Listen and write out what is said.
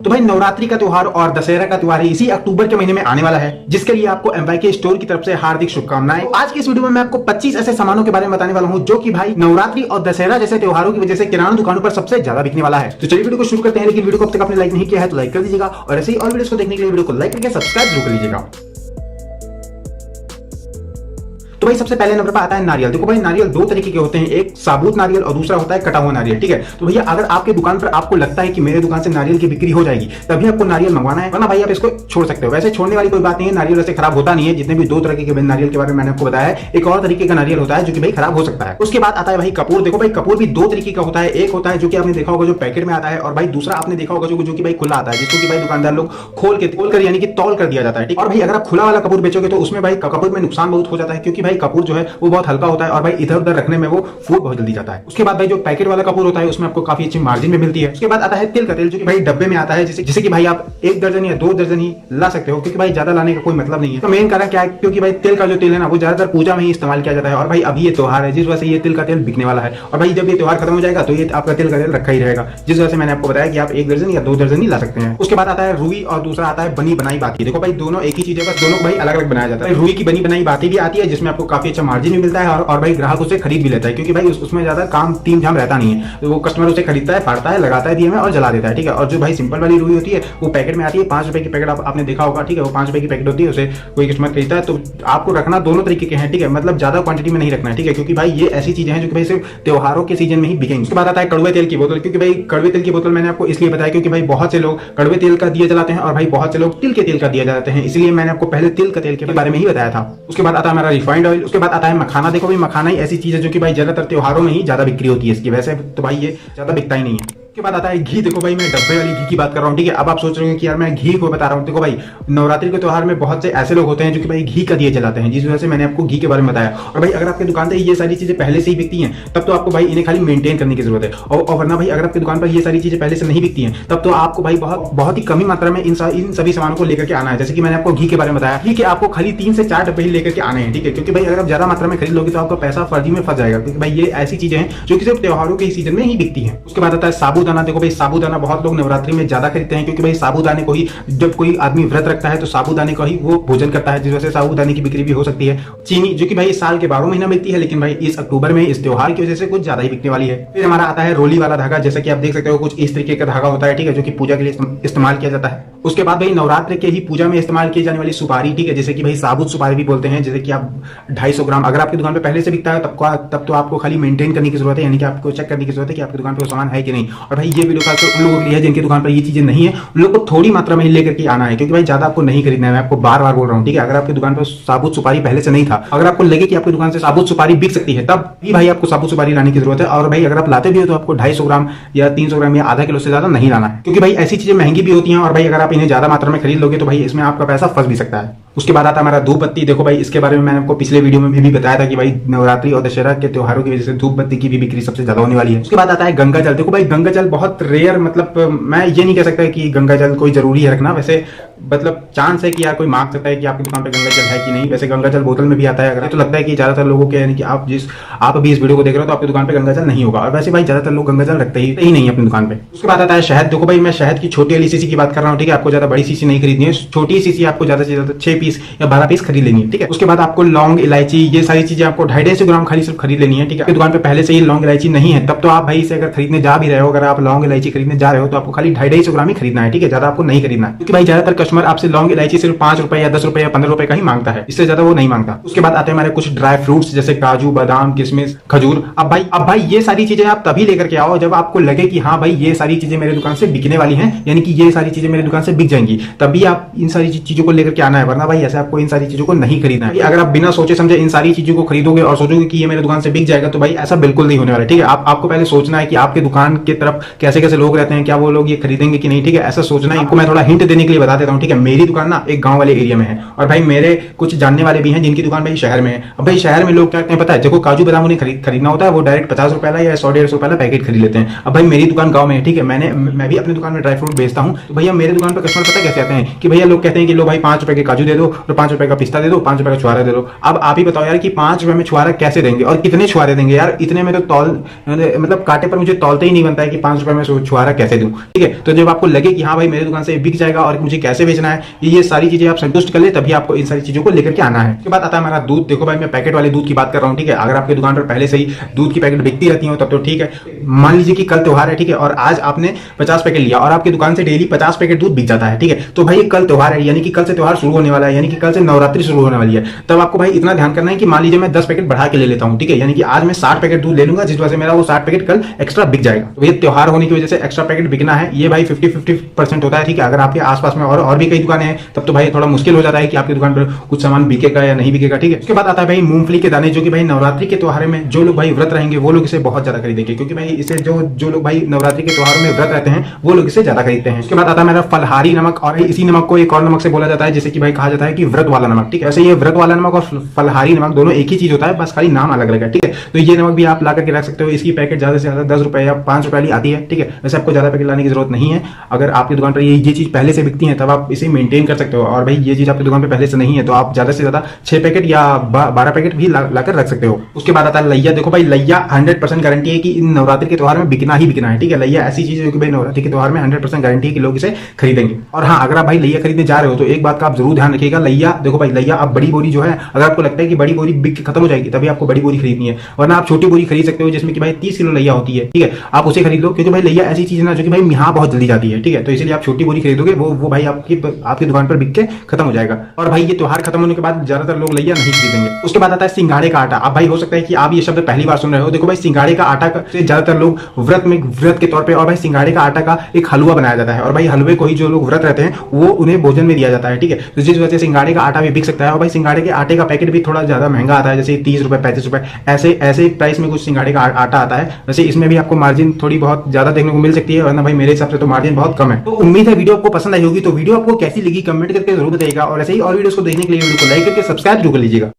तो भाई नवरात्रि का त्योहार और दशहरा का त्योहार इसी अक्टूबर के महीने में आने वाला है, जिसके लिए आपको एमवाईके स्टोर की तरफ से हार्दिक शुभकामनाएं। आज की इस वीडियो में मैं आपको 25 ऐसे सामानों के बारे में बताने वाला हूं जो कि भाई नवरात्रि और दशहरा जैसे त्योहारों की वजह से किराना दुकानों पर सबसे ज्यादा बिकने वाला है। तो चलिए वीडियो को शुरू करते हैं, लेकिन वीडियो को अब तक आपने लाइक नहीं किया है तो लाइक कर दीजिएगा और ऐसे ही और वीडियो को देखने के लिए वीडियो को लाइक करके सब्सक्राइब जरूर कर लीजिएगा। तो भाई सबसे पहले नंबर पर आता है नारियल। देखो भाई नारियल दो तरीके के होते हैं, एक साबुत नारियल और दूसरा होता है कटा हुआ नारियल। ठीक है, तो भैया अगर आपके दुकान पर आपको लगता है कि मेरे दुकान से नारियल की बिक्री हो जाएगी तभी आपको नारियल मंगवाना है, वरना भाई आप इसको छोड़ सकते हो। वैसे छोड़ने वाली कोई बात नहीं है, नारियल वैसे खराब होता नहीं है। जितने भी दो तरीके के नारियल के बारे में मैंने आपको बताया है, एक और तरीके का नारियल होता है जो कि भाई खराब हो सकता है। उसके बाद आता है भाई कपूर। देखो भाई कपूर भी दो तरीके का होता है, एक होता है जो कि आपने देखा होगा जो पैकेट में आता है, और भाई दूसरा आपने देखा होगा जो कि भाई खुला आता है, जिसको कि भाई दुकानदार लोग खोल कर यानी कि तौल कर दिया जाता है। ठीक, और भाई अगर आप खुला वाला कपूर बेचोगे तो उसमें भाई कपूर में नुकसान बहुत हो जाता है, क्योंकि भाई कपूर जो है वो बहुत हल्का होता है और भाई इधर उधर रखने में वो फूट बहुत जल्दी जाता है। उसके बाद भाई जो पैकेट वाला कपूर होता है उसमें आपको काफी अच्छी मार्जिन में मिलती है। उसके बाद आता है तिल का तेल, जो कि भाई डब्बे में आता है, जिसे कि भाई आप 1 दर्जन या 2 दर्जन ही ला सकते हो, क्योंकि भाई ज्यादा लाने का कोई मतलब नहीं है। तो मेन कारण क्या है, क्योंकि भाई तिल का जो तेल है ना वो ज्यादातर पूजा में ही इस्तेमाल किया जाता है, और भाई अभी ये त्योहार है जिस वजह से ये तिल का तेल बिकने वाला है। और भाई जब ये त्योहार खत्म हो जाएगा तो ये आपका तिल का तेल रखा ही रहेगा, जिस वजह से मैंने आपको बताया कि आप 1 दर्जन या 2 दर्जन ही ला सकते हैं। उसके बाद आता है रुई और दूसरा आता है बनी बनाई बाती। देखो भाई दोनों एक ही चीज है, बस दोनों भाई अलग अलग बनाया जाता है। रुई की बनी बनाई बाती भी आती है जिसमें आपको काफी अच्छा मार्जिन भी मिलता है और भाई ग्राहक उसे खरीद भी लेता है, क्योंकि भाई उसमें ज्यादा काम टीम झाम रहता नहीं है। तो वो कस्टमर उसे खरीदता है, फाड़ता है, लगाता है दिए में और जला देता है। ठीक है, और जो भाई सिंपल वाली रुई होती है वो पैकेट में आती है, 5 रुपए की पैकेट आपने देखा होगा। ठीक है, वो 5 रुपए की पैकेट होती है, उसे कोई कस्टमर खरीदता है। तो आपको रखना दोनों तरीके के हैं। ठीक है, मतलब ज्यादा क्वांटिटी में नहीं रखना है। ठीक है, क्योंकि भाई ये ऐसी चीजें हैं जो कि भाई सिर्फ त्योहारों के सीजन में ही बिकेंगी। उसके बाद आता है कड़वे तेल की बोतल, क्योंकि भाई कड़वे तेल की बोतल मैंने आपको इसलिए बताया क्योंकि भाई बहुत से लोग कड़वे तेल का दिए जलाते हैं और भाई बहुत से लोग तिल के तेल का दिया जाते हैं, इसलिए मैंने आपको पहले तिल का तेल के बारे में ही बताया था। उसके बाद आता है हमारा रिफाइंड ऑयल। उसके बाद आता है मखाना। देखो भाई मखाना ही ऐसी चीज है जो कि भाई ज्यादातर त्योहारों में ही ज्यादा बिक्री होती है इसकी, वैसे तो भाई ये ज्यादा बिकता ही नहीं है। उसके बाद आता है घी। देखो भाई मैं डब्बे वाली घी की बात कर रहा हूँ। ठीक है, अब आप सोच रहे हो कि यार मैं घी को बता रहा हूँ। देखो भाई नवरात्रि के त्योहार में बहुत से ऐसे लोग होते हैं जो कि भाई घी का दिए जलाते हैं, जिस वजह से मैंने आपको घी के बारे में बताया। और भाई अगर आपकी दुकान पर ये सारी चीजें पहले से ही बिकती हैं तब तो आपको भाई इन्हें खाली मेंटेन करने की जरूरत है, और वरना भाई अगर आपकी दुकान पर ये सारी चीजें पहले से नहीं बिकती हैं तब तो आपको भाई बहुत ही कमी मात्रा में इन सभी सामानों को लेकर के आना है। जैसे कि मैंने आपको घी के बारे में बताया, घी के आपको खाली 3 से 4 डब्बे ही लेकर के आने हैं। ठीक है, क्योंकि भाई अगर आप ज्यादा मात्रा में खरीद लोगे तो आपका पैसा फर्जी में फंस जाएगा, क्योंकि भाई ये ऐसी चीजें हैं जो कि सिर्फ त्योहारों के ही सीजन में ही बिकती हैं। उसके बाद आता है साबूदाना। देखो भाई साबूदाना बहुत लोग नवरात्रि में ज्यादा खरीदते हैं, क्योंकि भाई साबूदाने को ही जब कोई आदमी व्रत रखता है तो साबूदाने का ही वो भोजन करता है, जिस वजह से साबूदाने की बिक्री भी हो सकती है। चीनी जो कि भाई साल के 12 महीना बिकती है, लेकिन भाई इस अक्टूबर में इस त्योहार की वजह से कुछ ज्यादा ही बिकने वाली है। फिर हमारा आता है रोली वाला धागा। जैसे कि आप देख सकते हो कुछ इस तरीके का धागा होता है। ठीक है, जो कि पूजा के लिए इस्तेमाल किया जाता है। उसके बाद भाई नवरात्र के ही पूजा में इस्तेमाल की जाने वाली सुपारी। ठीक है, जैसे कि भाई साबुत सुपारी भी बोलते हैं, जैसे कि आप 250 ग्राम अगर आपकी दुकान पे पहले से बिकता है तब तो आपको खाली मेंटेन करने की जरूरत है, यानी कि आपको चेक करने की जरूरत है कि आपकी दुकान पे वो सामान है कि नहीं। और भाई ये वीडियो खासकर उन लोगों के लिए है जिनकी दुकान पर ये चीजें नहीं है, उन लोगों को थोड़ी मात्रा में ही लेकर के आना है, क्योंकि भाई ज्यादा आपको नहीं खरीदना है। मैं आपको बार बार बोल रहा हूँ। ठीक है, अगर आपकी दुकान पर साबुत सुपारी पहले से नहीं था, अगर आपको लगे कि आपकी दुकान से साबुत सुपारी बिक सकती है, तब भी भाई आपको साबुत सुपारी लाने की जरूरत है। और भाई अगर आप लाते भी हो तो आपको 250 ग्राम या 300 ग्राम या आधा किलो से ज्यादा नहीं लाना है, क्योंकि भाई ऐसी चीजें महंगी भी होती हैं, और भाई अगर आप इन्हें ज्यादा मात्रा में खरीद लोगे तो भाई इसमें आपका पैसा फंस भी सकता है। उसके बाद आता है हमारा धूप बत्ती। देखो भाई इसके बारे में मैंने आपको पिछले वीडियो में भी बताया था कि भाई नवरात्रि और दशहरा के त्योहारों की वजह से धूप बत्ती की भी बिक्री सबसे ज्यादा होने वाली है। उसके बाद आता है गंगा जल। देखो भाई गंगा जल बहुत रेयर, मतलब मैं ये नहीं कह सकता कि गंगा जल कोई जरूरी है रखना, वैसे मतलब चांस है कि यार कोई मांग सकता है कि आपकी दुकान पे गंगा जल है कि नहीं। वैसे गंगा जल बोतल में भी आता है। अगर तो लगता है कि ज्यादातर लोगों के, यानी कि आप अभी इस वीडियो को देख रहे हो तो आपकी दुकान पे गंगा जल नहीं होगा, और वैसे भाई ज्यादातर लोग गंगा जल रखते ही नहीं अपनी दुकान पे। उसके बाद आता है शहद। देखो भाई मैं शहद की छोटी वाली सीसी की बात कर रहा हूँ। ठीक है, आपको ज्यादा बड़ी सीसी नहीं खरीदनी है, छोटी सीसी आपको ज्यादा से ज्यादा 6 पीस या 12 पीस खरीद लेनी है। ठीक है, उसके बाद आपको लौंग इलायची ये सारी चीजें आपको 250 ग्राम खाली सिर्फ खरीद लेनी है। ठीक है, आपकी दुकान पे पहले से ही लौंग इलायची नहीं है तब तो आप भाई इसे अगर खरीदने जा भी रहे हो, अगर आप लौंग इलायची खरीदने जा रहे हो तो आपको खाली 250 ग्राम ही खरीदना है। ठीक है, ज्यादा आपको नहीं खरीदना है, क्योंकि भाई ज्यादातर कस्टमर आपसे लौंग इलायची सिर्फ 5 रुपए या 10 रुपए या 15 रुपए का ही मांगता है, इससे ज्यादा वो नहीं मांगता। उसके बाद आते हैं हमारे कुछ ड्राई फ्रूट्स जैसे काजू बादाम किशमिश खजूर। अब भाई ये सारी चीजें आप तभी लेकर के आओ जब आपको लगे कि हाँ भाई ये सारी चीजें मेरे दुकान से बिकने वाली हैं, यानी कि ये सारी चीजें मेरे दुकान से बिक जाएंगी, तभी आप इन सारी चीजों को लेकर के आना है, वरना भाई ऐसे आपको इन सारी चीजों को नहीं खरीदना है। अगर आप बिना सोचे समझे इन सारी चीजों को खरीदोगे और सोचोगे कि ये मेरे दुकान से बिक जाएगा तो भाई ऐसा बिल्कुल नहीं होने वाला। ठीक है, आपको पहले सोचना है कि आपके दुकान की तरफ कैसे कैसे लोग रहते हैं, क्या वो लोग ये खरीदेंगे कि नहीं। ठीक है, ऐसा सोचना है। आपको मैं थोड़ा हिंट देने के लिए बता देता हूँ, ठीक है। मेरी दुकान ना एक गांव वाले एरिया में है और भाई मेरे कुछ जानने वाले भी हैं जिनकी दुकान भाई शहर में है। अब भाई शहर में लोग क्या करते हैं पता है, देखो काजू बादाम उन्हें खरीदना होता है, वो डायरेक्ट 50 रुपए वाला या 100-150 रुपए वाला पैकेट खरीद लेते हैं। अब भाई मेरी दुकान गांव में है, ठीक है। मैं भी अपनी दुकान में ड्राई फ्रूट बेचता हूँ, तो भैया मेरे दुकान पर कस्टमर पता कैसे आते हैं कि भैया लोग कहते हैं कि लो भाई 5 रुपए के काजू दे दो और 5 रुपए का पिस्ता दे दो, 5 रुपए का छुआरा दे दो। अब आप ही बताओ यार कि 5 रुपए में छुआरा कैसे देंगे और कितने छुआरे देंगे यार, इतने में तो तौल मतलब कांटे पर मुझे तौलते ही नहीं बनता है कि 5 रुपए में छुआरा कैसे दूं, ठीक है। तो जब आपको लगे कि हाँ भाई मेरी दुकान से बिक जाएगा और मुझे कैसे बेचना है, ये सारी चीजें आप संतुष्ट कर ले, तभी आपको इन सारी चीजों को लेकर के आना है। उसके बाद आता है हमारा दूध। देखो भाई मैं पैकेट वाले दूध की बात कर रहा हूँ, ठीक है। अगर आपकी दुकान पर पहले से ही दूध की पैकेट बिकती रहती हो तब तो ठीक है। मान लीजिए कि कल त्योहार है, ठीक है, और आज आपने 50 पैकेट लिया और आपकी दुकान से डेली 50 पैकेट दूध बिक जाता है, ठीक है। तो भाई कल त्योहार है, यानी कि कल से त्योहार शुरू होने वाला है, यानी कि कल से नवरात्रि शुरू होने वाली है। तब आपको भाई इतना ध्यान करना है कि मान लीजिए मैं 10 पैकेट बढ़ा के ले लेता हूँ, ठीक है, यानी कि आज मैं 60 पैकेट दूध ले लूंगा, जिस वजह से मेरा वो 60 पैकेट कल एक्स्ट्रा बिक जाएगा। तो ये त्योहार होने की वजह से एक्स्ट्रा पैकेट बिकना है, ये भाई 50-50% होता है, ठीक है। अगर आपके आसपास में और भी कई दुकानें हैं तब तो भाई थोड़ा मुश्किल हो जाता है कि आपकी दुकान पर कुछ सामान बिकेगा या नहीं बिकेगा, ठीक है। उसके बाद आता है भाई मूंगफली के दाने, जो कि भाई नवरात्रि के त्योहार में जो लोग भाई व्रत रहेंगे वो लोग इसे बहुत ज्यादा खरीदेंगे, क्योंकि भाई इसे जो लोग भाई नवरात्रि के त्योहारों में व्रत रहते हैं वो लोग इसे ज्यादा खरीदते हैं। उसके बाद आता है मेरा फलहारी नमक, और इसी नमक को एक और नमक से बोला जाता है जिसे कि भाई कहा जाता है कि व्रत वाला नमक, ठीक है। ऐसे ये व्रत वाला नमक और फलहारी नमक दोनों एक ही चीज होता है, बस खाली नाम अलग अलग है, ठीक है। तो ये नमक भी आप ला करके रख सकते हो। इसकी पैकेट ज्यादा से ज्यादा 10 रुपए या 5 रुपए वाली आती है, ठीक है। वैसे आपको ज्यादा पैकेट लाने की जरूरत नहीं है। अगर आपकी दुकान पर ये चीज पहले से बिकती है तब आप इसे मेंटेन कर सकते हो, और भाई ये चीज आपकी दुकान पर पहले से नहीं है तो आप ज्यादा से ज्यादा 6 पैकेट या 12 पैकेट भी लाकर रख सकते हो। उसके बाद आता है लैया। देखो भाई लैया 100% गारंटी है कि इन नवरात्रि के त्योहार में बिकना ही बिकना है, ठीक है। लैया ऐसी चीज है कि भाई नवरात्रि के त्योहार में 100% गारंटी है कि लोग इसे खरीदेंगे। और हाँ, अगर आप भाई लैया खरीदने जा रहे हो तो एक बात का आप जरूर ध्यान रखिएगा, लैया देखो भाई लैया आप बड़ी बोरी जो है, अगर आपको लगता है कि बड़ी बोरी बिक के खत्म हो जाएगी तभी आपको बड़ी बोरी खरीदनी है, वरना आप छोटी बोरी खरीद सकते हो जिसमें कि भाई 30 किलो लैया होती है, ठीक है। आप उसे खरीद लो, क्योंकि भाई लैया ऐसी चीज है ना जो कि भाई यहाँ बहुत जल्दी जाती है, ठीक है। तो इसलिए आप छोटी बोरी खरीदोगे, वो भाई आपकी दुकान पर बिक के खत्म हो जाएगा। और भाई ये त्योहार खत्म होने के बाद ज्यादातर लोग लैया नहीं खरीदेंगे। उसके बाद आता है सिंगाड़े का आटा। अब भाई हो सकता है कि आप ये शब्द पहली बार सुन रहे हो। देखो भाई सिंगाड़े का आटा से ज्यादातर लोग व्रत के तौर पे, और भाई सिंगाड़े का आटा का एक हलवा बनाया जाता है, और भाई हलवे को ही जो लोग व्रत रहते हैं वो उन्हें भोजन में दिया जाता है, ठीक है। तो जिस वजह से सिंगाड़े का आटा भी बिक सकता है। और भाई सिंगाड़े के आटे का पैकेट भी थोड़ा ज्यादा महंगा आता है, जैसे 30 रुपए 35 रुपए ऐसे प्राइस में कुछ सिंगाड़े का आटा आता है। वैसे इसमें भी आपको मार्जिन थोड़ी बहुत ज्यादा देखने को मिल सकती है, वरना भाई मेरे हिसाब से तो मार्जिन बहुत कम है। तो उम्मीद है वीडियो आपको पसंद आई होगी। तो वीडियो आपको कैसी लगी कमेंट करके जरूर बताइएगा, और ऐसे ही और वीडियोस को देखने के लिए वीडियो को लाइक करके सब्सक्राइब जरूर कर लीजिएगा।